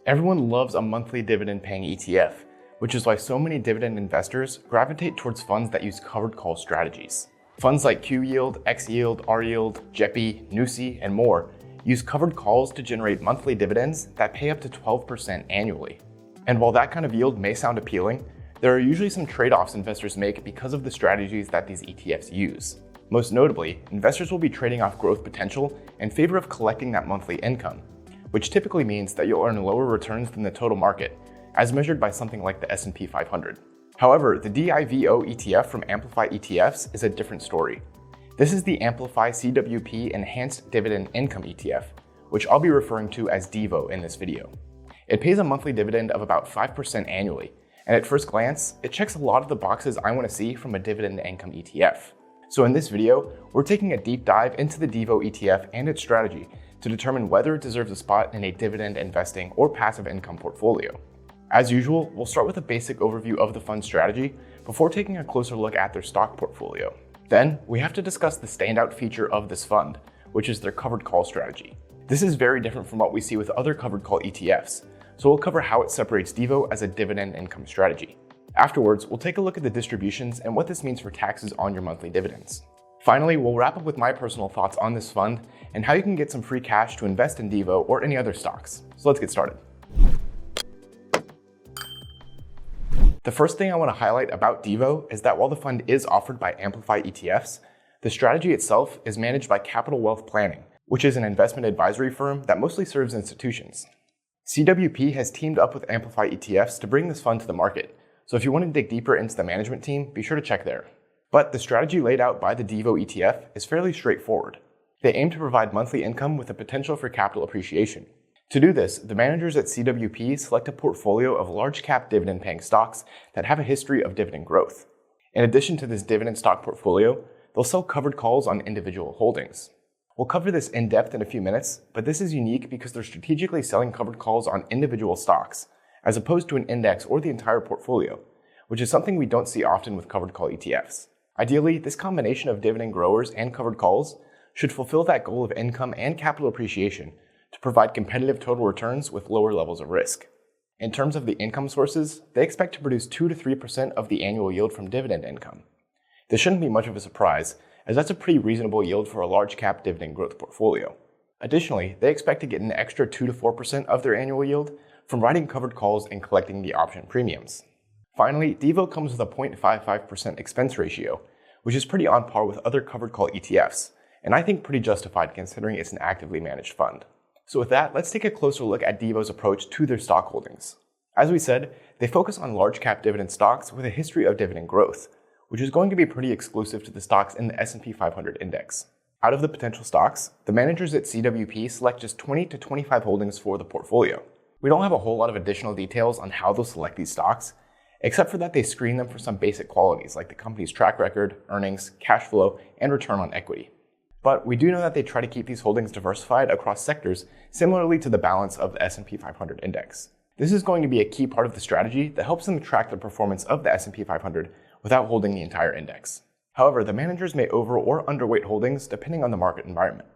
Everyone loves a monthly dividend-paying ETF, which is why so many dividend investors gravitate towards funds that use covered call strategies. Funds like Q-Yield, X-Yield, R-Yield, JEPI, NUSI, and more use covered calls to generate monthly dividends that pay up to 12% annually. And while that kind of yield may sound appealing, there are usually some trade-offs investors make because of the strategies that these ETFs use. Most notably, investors will be trading off growth potential in favor of collecting that monthly income, which typically means that you'll earn lower returns than the total market, as measured by something like the S&P 500. However, the DIVO ETF from Amplify ETFs is a different story. This is the Amplify CWP Enhanced Dividend Income ETF, which I'll be referring to as DIVO in this video. It pays a monthly dividend of about 5% annually, and at first glance, it checks a lot of the boxes I want to see from a dividend income ETF. So in this video, we're taking a deep dive into the DIVO ETF and its strategy to determine whether it deserves a spot in a dividend investing or passive income portfolio. As usual, we'll start with a basic overview of the fund strategy before taking a closer look at their stock portfolio. Then, we have to discuss the standout feature of this fund, which is their covered call strategy. This is very different from what we see with other covered call ETFs, so we'll cover how it separates DIVO as a dividend income strategy. Afterwards, we'll take a look at the distributions and what this means for taxes on your monthly dividends. Finally, we'll wrap up with my personal thoughts on this fund and how you can get some free cash to invest in DIVO or any other stocks. So let's get started. The first thing I want to highlight about DIVO is that while the fund is offered by Amplify ETFs, the strategy itself is managed by Capital Wealth Planning, which is an investment advisory firm that mostly serves institutions. CWP has teamed up with Amplify ETFs to bring this fund to the market, so if you want to dig deeper into the management team, be sure to check there. But the strategy laid out by the DIVO ETF is fairly straightforward. They aim to provide monthly income with the potential for capital appreciation. To do this, the managers at CWP select a portfolio of large-cap dividend-paying stocks that have a history of dividend growth. In addition to this dividend stock portfolio, they'll sell covered calls on individual holdings. We'll cover this in depth in a few minutes, but this is unique because they're strategically selling covered calls on individual stocks, as opposed to an index or the entire portfolio, which is something we don't see often with covered call ETFs. Ideally, this combination of dividend growers and covered calls should fulfill that goal of income and capital appreciation to provide competitive total returns with lower levels of risk. In terms of the income sources, they expect to produce 2 to 3% of the annual yield from dividend income. This shouldn't be much of a surprise, as that's a pretty reasonable yield for a large cap dividend growth portfolio. Additionally, they expect to get an extra 2 to 4% of their annual yield from writing covered calls and collecting the option premiums. Finally, DIVO comes with a 0.55% expense ratio, which is pretty on par with other covered call ETFs, and I think pretty justified considering it's an actively managed fund. So with that, let's take a closer look at DIVO's approach to their stock holdings. As we said, they focus on large cap dividend stocks with a history of dividend growth, which is going to be pretty exclusive to the stocks in the S&P 500 index. Out of the potential stocks, the managers at CWP select just 20 to 25 holdings for the portfolio. We don't have a whole lot of additional details on how they'll select these stocks, except for that they screen them for some basic qualities like the company's track record, earnings, cash flow, and return on equity. But we do know that they try to keep these holdings diversified across sectors similarly to the balance of the S&P 500 index. This is going to be a key part of the strategy that helps them track the performance of the S&P 500 without holding the entire index. However, the managers may over or underweight holdings depending on the market environment.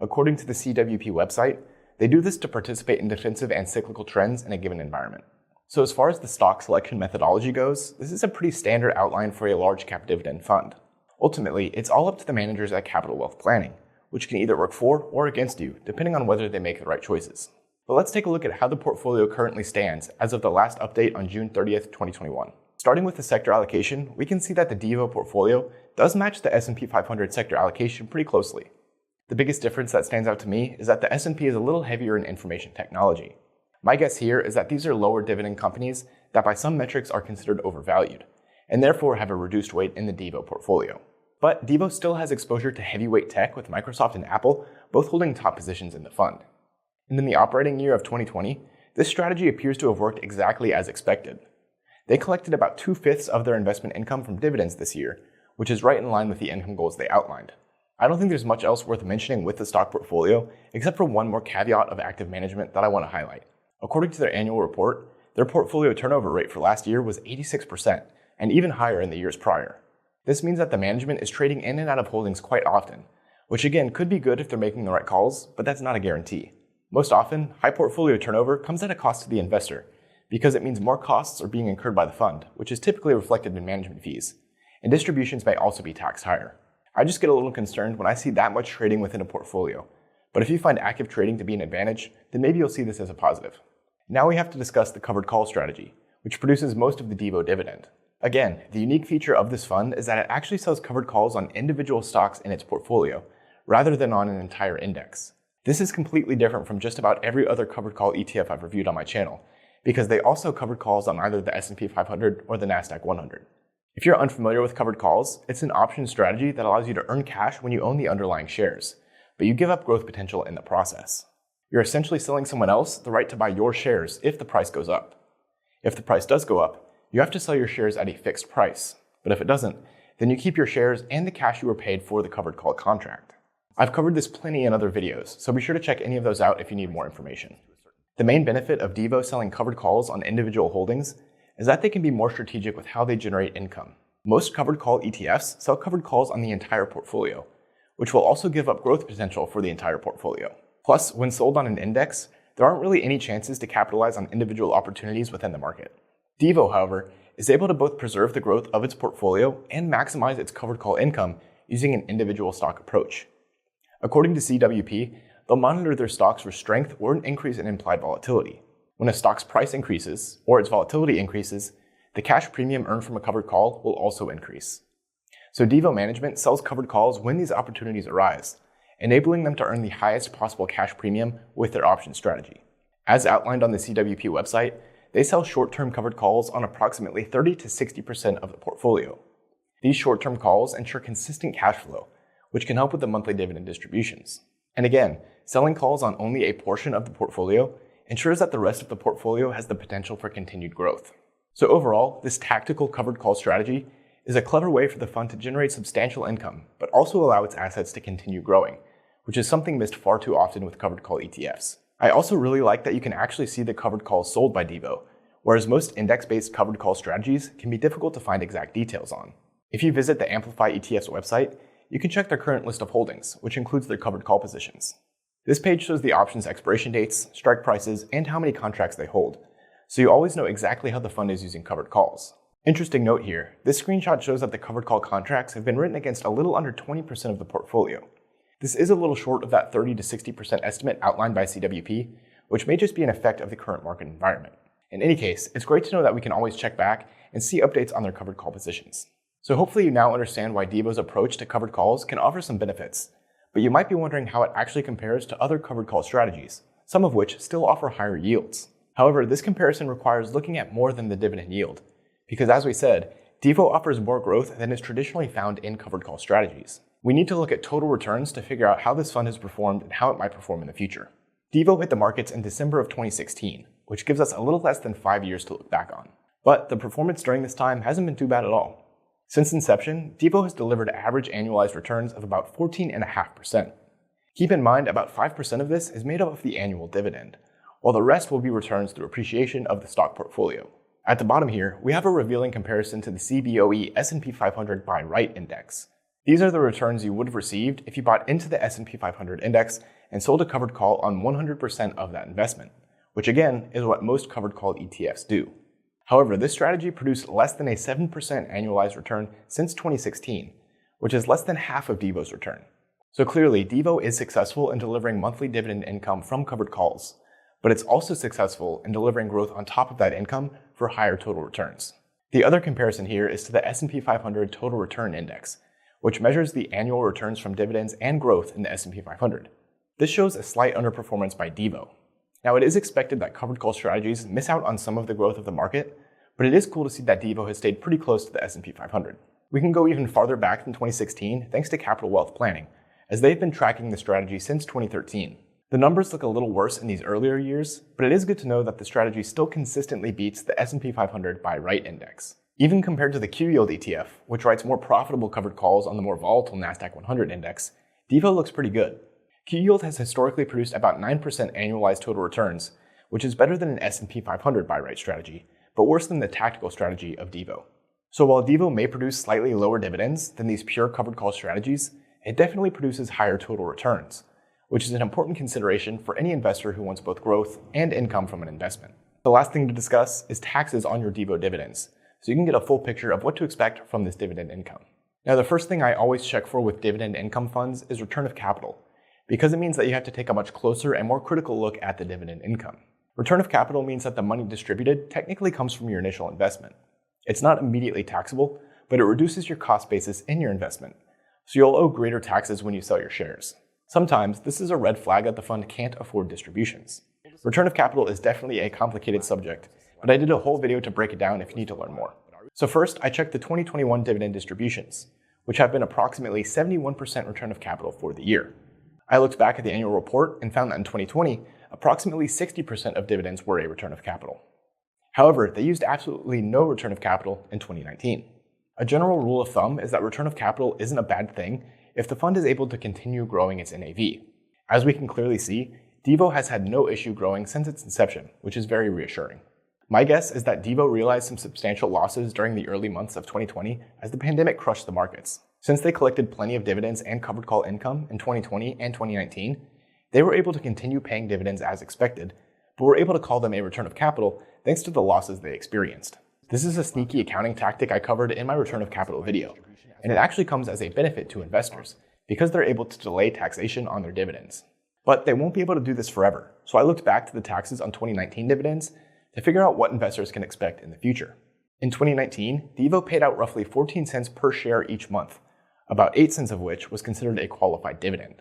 According to the CWP website, they do this to participate in defensive and cyclical trends in a given environment. So as far as the stock selection methodology goes, this is a pretty standard outline for a large cap dividend fund. Ultimately, it's all up to the managers at Capital Wealth Planning, which can either work for or against you, depending on whether they make the right choices. But let's take a look at how the portfolio currently stands as of the last update on June 30th, 2021. Starting with the sector allocation, we can see that the DIVO portfolio does match the S&P 500 sector allocation pretty closely. The biggest difference that stands out to me is that the S&P is a little heavier in information technology. My guess here is that these are lower dividend companies that by some metrics are considered overvalued, and therefore have a reduced weight in the DIVO portfolio. But DIVO still has exposure to heavyweight tech with Microsoft and Apple, both holding top positions in the fund. And in the operating year of 2020, this strategy appears to have worked exactly as expected. They collected about 2/5 of their investment income from dividends this year, which is right in line with the income goals they outlined. I don't think there's much else worth mentioning with the stock portfolio, except for one more caveat of active management that I want to highlight. According to their annual report, their portfolio turnover rate for last year was 86%, and even higher in the years prior. This means that the management is trading in and out of holdings quite often, which again could be good if they're making the right calls, but that's not a guarantee. Most often, high portfolio turnover comes at a cost to the investor because it means more costs are being incurred by the fund, which is typically reflected in management fees, and distributions may also be taxed higher. I just get a little concerned when I see that much trading within a portfolio, but if you find active trading to be an advantage, then maybe you'll see this as a positive. Now we have to discuss the covered call strategy, which produces most of the DIVO dividend. Again, the unique feature of this fund is that it actually sells covered calls on individual stocks in its portfolio, rather than on an entire index. This is completely different from just about every other covered call ETF I've reviewed on my channel, because they also covered calls on either the S&P 500 or the NASDAQ 100. If you're unfamiliar with covered calls, it's an option strategy that allows you to earn cash when you own the underlying shares, but you give up growth potential in the process. You're essentially selling someone else the right to buy your shares if the price goes up. If the price does go up, you have to sell your shares at a fixed price, but if it doesn't, then you keep your shares and the cash you were paid for the covered call contract. I've covered this plenty in other videos, so be sure to check any of those out if you need more information. The main benefit of DIVO selling covered calls on individual holdings is that they can be more strategic with how they generate income. Most covered call ETFs sell covered calls on the entire portfolio, which will also give up growth potential for the entire portfolio. Plus, when sold on an index, there aren't really any chances to capitalize on individual opportunities within the market. DIVO, however, is able to both preserve the growth of its portfolio and maximize its covered call income using an individual stock approach. According to CWP, they'll monitor their stocks for strength or an increase in implied volatility. When a stock's price increases or its volatility increases, the cash premium earned from a covered call will also increase. So DIVO management sells covered calls when these opportunities arise, enabling them to earn the highest possible cash premium with their option strategy. As outlined on the CWP website, they sell short-term covered calls on approximately 30 to 60% of the portfolio. These short-term calls ensure consistent cash flow, which can help with the monthly dividend distributions. And again, selling calls on only a portion of the portfolio ensures that the rest of the portfolio has the potential for continued growth. So overall, this tactical covered call strategy is a clever way for the fund to generate substantial income, but also allow its assets to continue growing, which is something missed far too often with covered call ETFs. I also really like that you can actually see the covered calls sold by DIVO, whereas most index-based covered call strategies can be difficult to find exact details on. If you visit the Amplify ETFs website, you can check their current list of holdings, which includes their covered call positions. This page shows the options expiration dates, strike prices, and how many contracts they hold, so you always know exactly how the fund is using covered calls. Interesting note here, this screenshot shows that the covered call contracts have been written against a little under 20% of the portfolio. This is a little short of that 30 to 60% estimate outlined by CWP, which may just be an effect of the current market environment. In any case, it's great to know that we can always check back and see updates on their covered call positions. So hopefully you now understand why DIVO's approach to covered calls can offer some benefits, but you might be wondering how it actually compares to other covered call strategies, some of which still offer higher yields. However, this comparison requires looking at more than the dividend yield, because as we said, DIVO offers more growth than is traditionally found in covered call strategies. We need to look at total returns to figure out how this fund has performed and how it might perform in the future. DIVO hit the markets in December of 2016, which gives us a little less than 5 years to look back on. But the performance during this time hasn't been too bad at all. Since inception, DIVO has delivered average annualized returns of about 14.5%. Keep in mind, about 5% of this is made up of the annual dividend, while the rest will be returns through appreciation of the stock portfolio. At the bottom here, we have a revealing comparison to the CBOE S&P 500 Buy Right Index. These are the returns you would have received if you bought into the S&P 500 index and sold a covered call on 100% of that investment, which again is what most covered call ETFs do. However, this strategy produced less than a 7% annualized return since 2016, which is less than half of DIVO's return. So clearly, DIVO is successful in delivering monthly dividend income from covered calls, but it's also successful in delivering growth on top of that income for higher total returns. The other comparison here is to the S&P 500 Total Return Index, which measures the annual returns from dividends and growth in the S&P 500. This shows a slight underperformance by DIVO. Now, it is expected that covered call strategies miss out on some of the growth of the market, but it is cool to see that DIVO has stayed pretty close to the S&P 500. We can go even farther back than 2016 thanks to Capital Wealth Planning, as they've been tracking the strategy since 2013. The numbers look a little worse in these earlier years, but it is good to know that the strategy still consistently beats the S&P 500 Buy Right Index. Even compared to the Q-Yield ETF, which writes more profitable covered calls on the more volatile NASDAQ 100 index, DIVO looks pretty good. Q-Yield has historically produced about 9% annualized total returns, which is better than an S&P 500 Buy Right strategy, but worse than the tactical strategy of DIVO. So while DIVO may produce slightly lower dividends than these pure covered call strategies, it definitely produces higher total returns, which is an important consideration for any investor who wants both growth and income from an investment. The last thing to discuss is taxes on your DIVO dividends, so you can get a full picture of what to expect from this dividend income. Now, the first thing I always check for with dividend income funds is return of capital, because it means that you have to take a much closer and more critical look at the dividend income. Return of capital means that the money distributed technically comes from your initial investment. It's not immediately taxable, but it reduces your cost basis in your investment, so you'll owe greater taxes when you sell your shares. Sometimes this is a red flag that the fund can't afford distributions. Return of capital is definitely a complicated subject, but I did a whole video to break it down if you need to learn more. So first, I checked the 2021 dividend distributions, which have been approximately 71% return of capital for the year. I looked back at the annual report and found that in 2020, approximately 60% of dividends were a return of capital. However, they used absolutely no return of capital in 2019. A general rule of thumb is that return of capital isn't a bad thing if the fund is able to continue growing its NAV. As we can clearly see, DIVO has had no issue growing since its inception, which is very reassuring. My guess is that DIVO realized some substantial losses during the early months of 2020 as the pandemic crushed the markets. Since they collected plenty of dividends and covered call income in 2020 and 2019, they were able to continue paying dividends as expected, but were able to call them a return of capital thanks to the losses they experienced. This is a sneaky accounting tactic I covered in my return of capital video, and it actually comes as a benefit to investors because they're able to delay taxation on their dividends. But they won't be able to do this forever, so I looked back to the taxes on 2019 dividends to figure out what investors can expect in the future. In 2019, DIVO paid out roughly 14 cents per share each month, about 8 cents of which was considered a qualified dividend.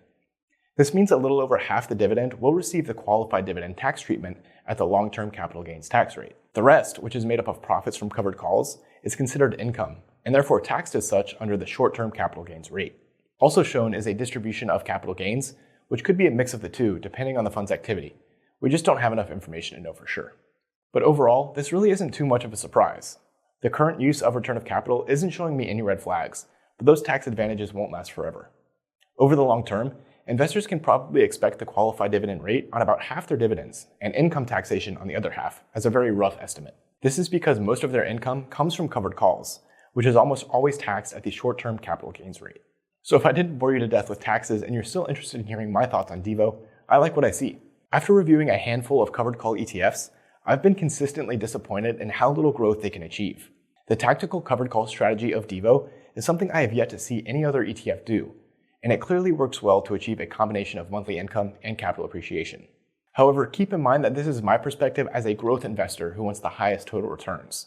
This means a little over half the dividend will receive the qualified dividend tax treatment at the long-term capital gains tax rate. The rest, which is made up of profits from covered calls, is considered income, and therefore taxed as such under the short-term capital gains rate. Also shown is a distribution of capital gains, which could be a mix of the two depending on the fund's activity. We just don't have enough information to know for sure. But overall, this really isn't too much of a surprise. The current use of return of capital isn't showing me any red flags, but those tax advantages won't last forever. Over the long term, investors can probably expect the qualified dividend rate on about half their dividends and income taxation on the other half as a very rough estimate. This is because most of their income comes from covered calls, which is almost always taxed at the short-term capital gains rate. So if I didn't bore you to death with taxes and you're still interested in hearing my thoughts on DIVO, I like what I see. After reviewing a handful of covered call ETFs, I've been consistently disappointed in how little growth they can achieve. The tactical covered call strategy of DIVO is something I have yet to see any other ETF do, and it clearly works well to achieve a combination of monthly income and capital appreciation. However, keep in mind that this is my perspective as a growth investor who wants the highest total returns.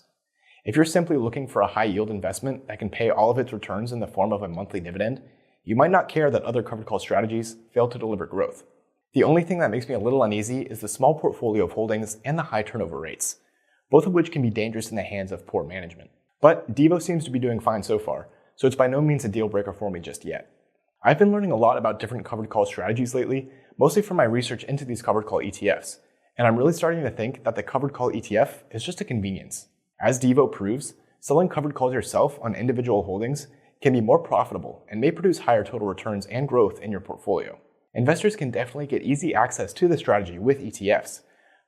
If you're simply looking for a high yield investment that can pay all of its returns in the form of a monthly dividend, you might not care that other covered call strategies fail to deliver growth. The only thing that makes me a little uneasy is the small portfolio of holdings and the high turnover rates, both of which can be dangerous in the hands of poor management. But DIVO seems to be doing fine so far, so it's by no means a deal breaker for me just yet. I've been learning a lot about different covered call strategies lately, mostly from my research into these covered call ETFs, and I'm really starting to think that the covered call ETF is just a convenience. As DIVO proves, selling covered calls yourself on individual holdings can be more profitable and may produce higher total returns and growth in your portfolio. Investors can definitely get easy access to the strategy with ETFs,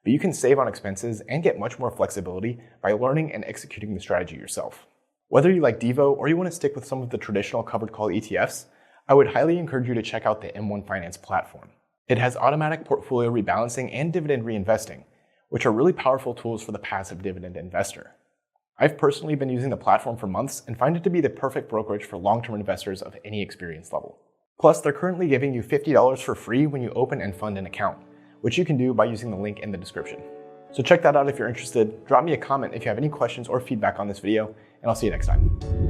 but you can save on expenses and get much more flexibility by learning and executing the strategy yourself. Whether you like DIVO or you want to stick with some of the traditional covered call ETFs, I would highly encourage you to check out the M1 Finance platform. It has automatic portfolio rebalancing and dividend reinvesting, which are really powerful tools for the passive dividend investor. I've personally been using the platform for months and find it to be the perfect brokerage for long-term investors of any experience level. Plus, they're currently giving you $50 for free when you open and fund an account, which you can do by using the link in the description. So check that out if you're interested. Drop me a comment if you have any questions or feedback on this video, and I'll see you next time.